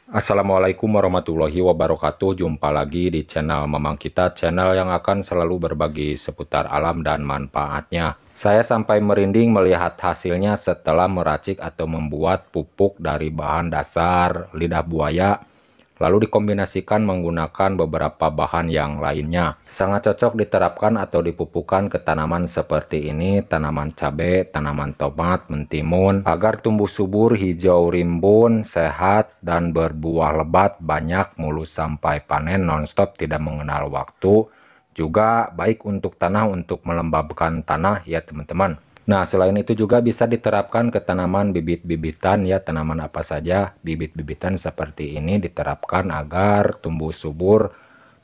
Assalamualaikum warahmatullahi wabarakatuh. Jumpa lagi di channel Mamang Kita, channel yang akan selalu berbagi seputar alam dan manfaatnya. Saya sampai merinding melihat hasilnya setelah meracik atau membuat pupuk dari bahan dasar lidah buaya, lalu dikombinasikan menggunakan beberapa bahan yang lainnya. Sangat cocok diterapkan atau dipupukkan ke tanaman seperti ini, tanaman cabai, tanaman tomat, mentimun, agar tumbuh subur, hijau rimbun, sehat, dan berbuah lebat banyak mulus sampai panen nonstop, tidak mengenal waktu. Juga baik untuk tanah, untuk melembabkan tanah ya teman-teman. Nah, selain itu juga bisa diterapkan ke tanaman bibit-bibitan ya, tanaman apa saja, bibit-bibitan seperti ini diterapkan agar tumbuh subur,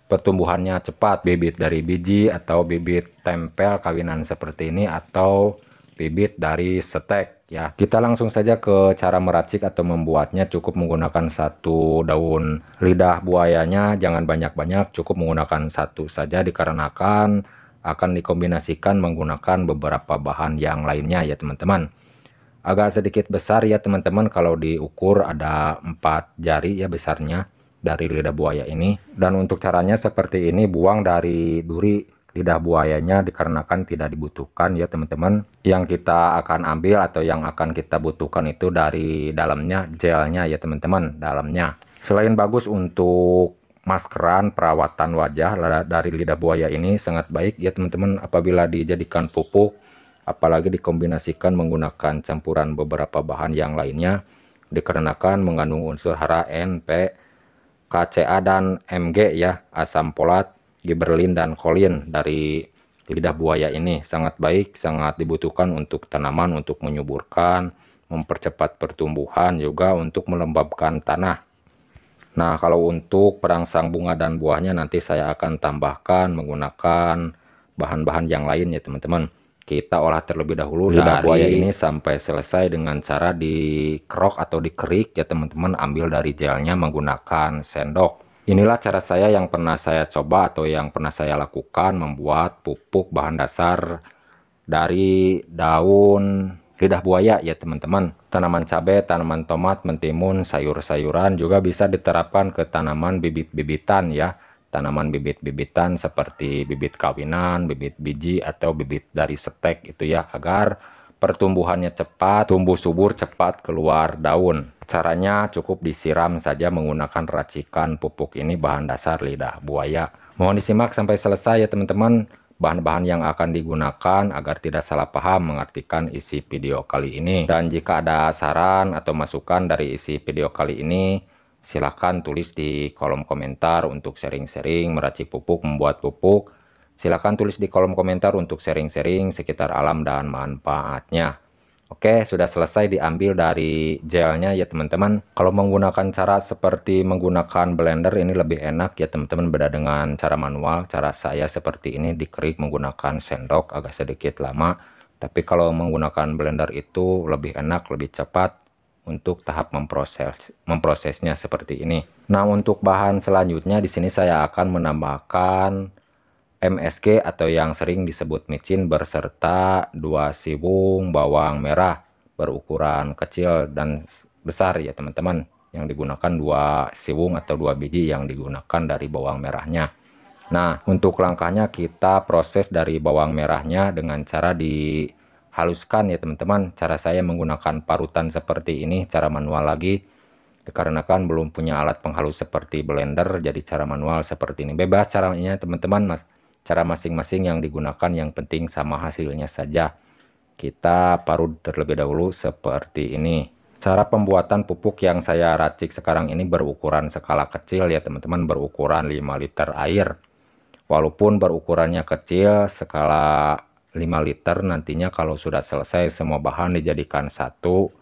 pertumbuhannya cepat, bibit dari biji atau bibit tempel kawinan seperti ini atau bibit dari setek ya. Kita langsung saja ke cara meracik atau membuatnya. Cukup menggunakan satu daun lidah buayanya, jangan banyak-banyak, cukup menggunakan satu saja dikarenakan akan dikombinasikan menggunakan beberapa bahan yang lainnya ya teman-teman. Agak sedikit besar ya teman-teman, kalau diukur ada 4 jari ya besarnya dari lidah buaya ini. Dan untuk caranya seperti ini, buang dari duri lidah buayanya dikarenakan tidak dibutuhkan ya teman-teman. Yang kita akan ambil atau yang akan kita butuhkan itu dari dalamnya, gelnya ya teman-teman, dalamnya. Selain bagus untuk maskeran perawatan wajah dari lidah buaya ini, sangat baik ya teman-teman apabila dijadikan pupuk, apalagi dikombinasikan menggunakan campuran beberapa bahan yang lainnya, dikarenakan mengandung unsur Hara, N, P, KCA, dan Mg ya, asam folat, giberlin, dan kolin dari lidah buaya ini. Sangat baik, sangat dibutuhkan untuk tanaman, untuk menyuburkan, mempercepat pertumbuhan, juga untuk melembabkan tanah. Nah, kalau untuk perangsang bunga dan buahnya nanti saya akan tambahkan menggunakan bahan-bahan yang lain ya teman-teman. Kita olah terlebih dahulu lidah buaya ini sampai selesai dengan cara dikerok atau dikerik ya teman-teman. Ambil dari gelnya menggunakan sendok. Inilah cara saya yang pernah saya coba atau yang pernah saya lakukan membuat pupuk bahan dasar dari daun lidah buaya ya teman-teman. Tanaman cabai, tanaman tomat, mentimun, sayur-sayuran juga bisa diterapkan ke tanaman bibit-bibitan ya. Tanaman bibit-bibitan seperti bibit kawinan, bibit biji, atau bibit dari setek itu ya, agar pertumbuhannya cepat, tumbuh subur, cepat keluar daun. Caranya cukup disiram saja menggunakan racikan pupuk ini bahan dasar lidah buaya. Mohon disimak sampai selesai ya teman-teman, bahan-bahan yang akan digunakan agar tidak salah paham mengartikan isi video kali ini. Dan jika ada saran atau masukan dari isi video kali ini, silahkan tulis di kolom komentar untuk sharing-sharing meracik pupuk, membuat pupuk. Silahkan tulis di kolom komentar untuk sharing-sharing sekitar alam dan manfaatnya. Oke, sudah selesai diambil dari gelnya ya teman-teman. Kalau menggunakan cara seperti menggunakan blender ini lebih enak ya teman-teman, beda dengan cara manual. Cara saya seperti ini dikerik menggunakan sendok, agak sedikit lama. Tapi kalau menggunakan blender itu lebih enak, lebih cepat untuk tahap memprosesnya seperti ini. Nah, untuk bahan selanjutnya di sini saya akan menambahkan MSG atau yang sering disebut micin berserta 2 siung bawang merah berukuran kecil dan besar ya teman-teman. Yang digunakan 2 siung atau 2 biji yang digunakan dari bawang merahnya. Nah, untuk langkahnya kita proses dari bawang merahnya dengan cara dihaluskan ya teman-teman. Cara saya menggunakan parutan seperti ini, cara manual lagi. Dikarenakan belum punya alat penghalus seperti blender, jadi cara manual seperti ini. Bebas caranya teman-teman, cara masing-masing yang digunakan, yang penting sama hasilnya saja. Kita parut terlebih dahulu seperti ini. Cara pembuatan pupuk yang saya racik sekarang ini berukuran skala kecil ya teman-teman, berukuran 5 liter air. Walaupun berukurannya kecil, skala 5 liter, nantinya kalau sudah selesai semua bahan dijadikan satu,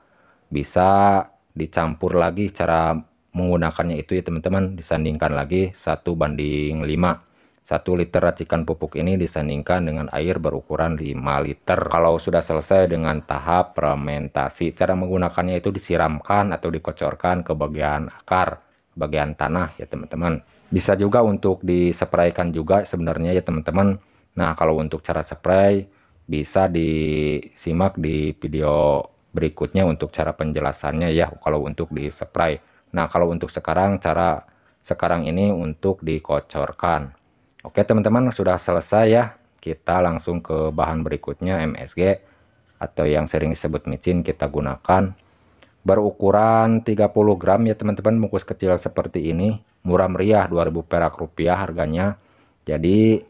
bisa dicampur lagi. Cara menggunakannya itu ya teman-teman, disandingkan lagi 1:5. 1 liter racikan pupuk ini disandingkan dengan air berukuran 5 liter. Kalau sudah selesai dengan tahap fermentasi, cara menggunakannya itu disiramkan atau dikocorkan ke bagian akar, bagian tanah ya teman-teman. Bisa juga untuk dispraykan juga sebenarnya ya teman-teman. Nah, kalau untuk cara spray bisa disimak di video berikutnya untuk cara penjelasannya ya, kalau untuk di spray. Nah, kalau untuk sekarang, cara sekarang ini untuk dikocorkan. Oke teman-teman, sudah selesai ya. Kita langsung ke bahan berikutnya, MSG atau yang sering disebut micin kita gunakan. Berukuran 30 gram ya teman-teman, bungkus kecil seperti ini. Murah meriah, 2000 perak rupiah harganya. Jadi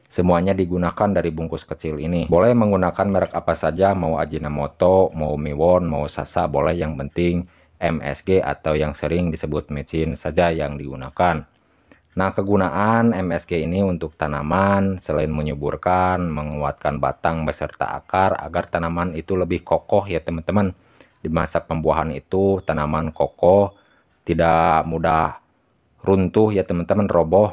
semuanya digunakan dari bungkus kecil ini. Boleh menggunakan merek apa saja, mau Ajinomoto, mau Miwon, mau Sasa, boleh, yang penting MSG atau yang sering disebut micin saja yang digunakan. Nah, kegunaan MSG ini untuk tanaman selain menyuburkan, menguatkan batang beserta akar agar tanaman itu lebih kokoh ya teman-teman. Di masa pembuahan itu tanaman kokoh, tidak mudah runtuh ya teman-teman, roboh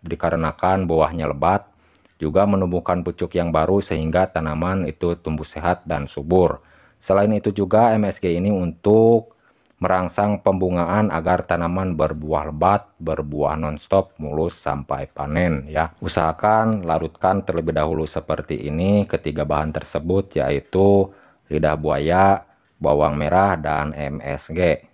dikarenakan buahnya lebat, juga menumbuhkan pucuk yang baru sehingga tanaman itu tumbuh sehat dan subur. Selain itu juga MSG ini untuk merangsang pembungaan agar tanaman berbuah lebat, berbuah nonstop, mulus sampai panen ya. Usahakan larutkan terlebih dahulu seperti ini ketiga bahan tersebut, yaitu lidah buaya, bawang merah, dan MSG.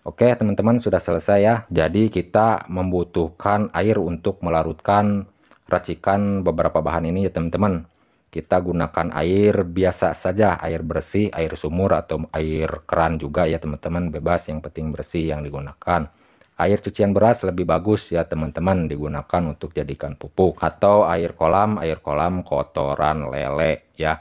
Oke teman-teman, sudah selesai ya. Jadi kita membutuhkan air untuk melarutkan racikan beberapa bahan ini ya teman-teman. Kita gunakan air biasa saja, air bersih, air sumur atau air keran juga ya teman-teman, bebas, yang penting bersih yang digunakan. Air cucian beras lebih bagus ya teman-teman, digunakan untuk jadikan pupuk, atau air kolam kotoran lele ya.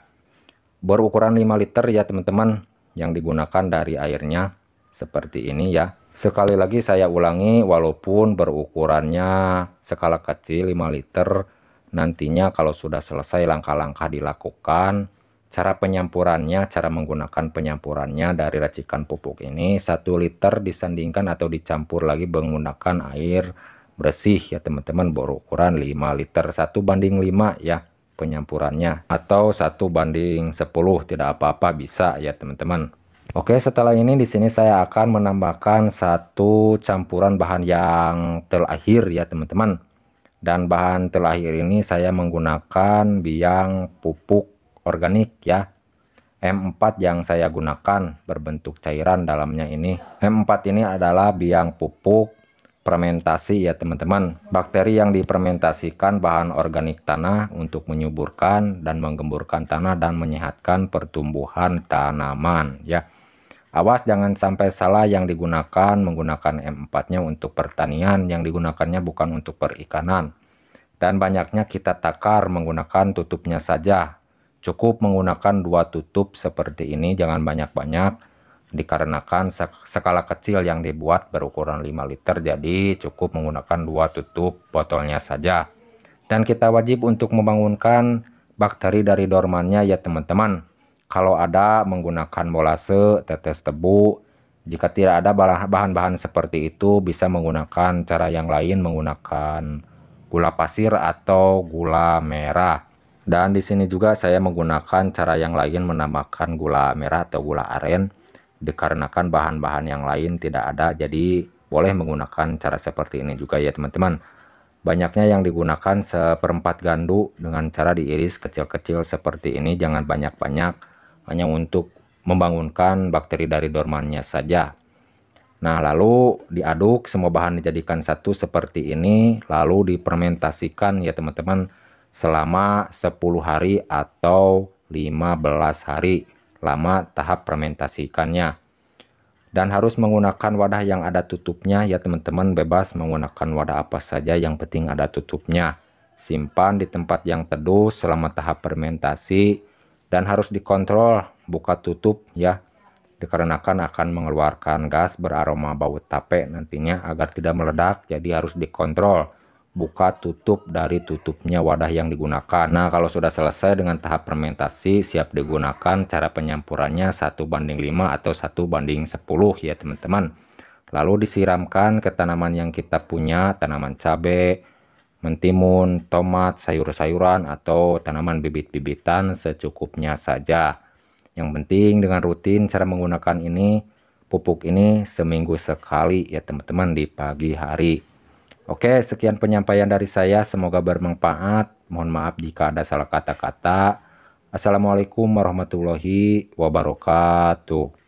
Berukuran 5 liter ya teman-teman yang digunakan dari airnya. Seperti ini ya. Sekali lagi saya ulangi, walaupun berukurannya skala kecil 5 liter, nantinya kalau sudah selesai langkah-langkah dilakukan, cara penyampurannya, cara menggunakan penyampurannya dari racikan pupuk ini 1 liter disandingkan atau dicampur lagi menggunakan air bersih ya teman-teman, berukuran 5 liter, 1:5 ya penyampurannya, atau 1:10, tidak apa-apa, bisa ya teman-teman. Oke, setelah ini di sini saya akan menambahkan satu campuran bahan yang terakhir ya teman-teman. Dan bahan terakhir ini saya menggunakan biang pupuk organik ya. M4 yang saya gunakan berbentuk cairan dalamnya ini. M4 ini adalah biang pupuk fermentasi ya teman-teman. Bakteri yang difermentasikan bahan organik tanah untuk menyuburkan dan menggemburkan tanah dan menyehatkan pertumbuhan tanaman ya. Awas jangan sampai salah yang digunakan, menggunakan M4-nya untuk pertanian, yang digunakannya bukan untuk perikanan. Dan banyaknya kita takar menggunakan tutupnya saja. Cukup menggunakan 2 tutup seperti ini, jangan banyak-banyak. Dikarenakan skala kecil yang dibuat berukuran 5 liter, jadi cukup menggunakan 2 tutup botolnya saja. Dan kita wajib untuk membangunkan bakteri dari dormannya ya teman-teman. Kalau ada menggunakan molase, tetes tebu. Jika tidak ada bahan-bahan seperti itu, bisa menggunakan cara yang lain, menggunakan gula pasir atau gula merah. Dan di sini juga saya menggunakan cara yang lain, menambahkan gula merah atau gula aren, dikarenakan bahan-bahan yang lain tidak ada. Jadi boleh menggunakan cara seperti ini juga ya teman-teman. Banyaknya yang digunakan 1/4 gandu dengan cara diiris kecil-kecil seperti ini, jangan banyak-banyak, hanya untuk membangunkan bakteri dari dormannya saja. Nah, lalu diaduk, semua bahan dijadikan satu seperti ini, lalu difermentasikan ya teman-teman selama 10 hari atau 15 hari, lama tahap fermentasikannya. Dan harus menggunakan wadah yang ada tutupnya ya teman-teman, bebas menggunakan wadah apa saja, yang penting ada tutupnya. Simpan di tempat yang teduh selama tahap fermentasi. Dan harus dikontrol buka tutup ya, dikarenakan akan mengeluarkan gas beraroma bau tape nantinya, agar tidak meledak. Jadi harus dikontrol buka tutup dari tutupnya wadah yang digunakan. Nah, kalau sudah selesai dengan tahap fermentasi, siap digunakan, cara penyampurannya 1:5 atau 1:10 ya teman-teman. Lalu disiramkan ke tanaman yang kita punya, tanaman cabai, mentimun, tomat, sayur-sayuran, atau tanaman bibit-bibitan secukupnya saja. Yang penting dengan rutin cara menggunakan ini, pupuk ini seminggu sekali ya teman-teman, di pagi hari. Oke, sekian penyampaian dari saya, semoga bermanfaat. Mohon maaf jika ada salah kata-kata. Assalamualaikum warahmatullahi wabarakatuh.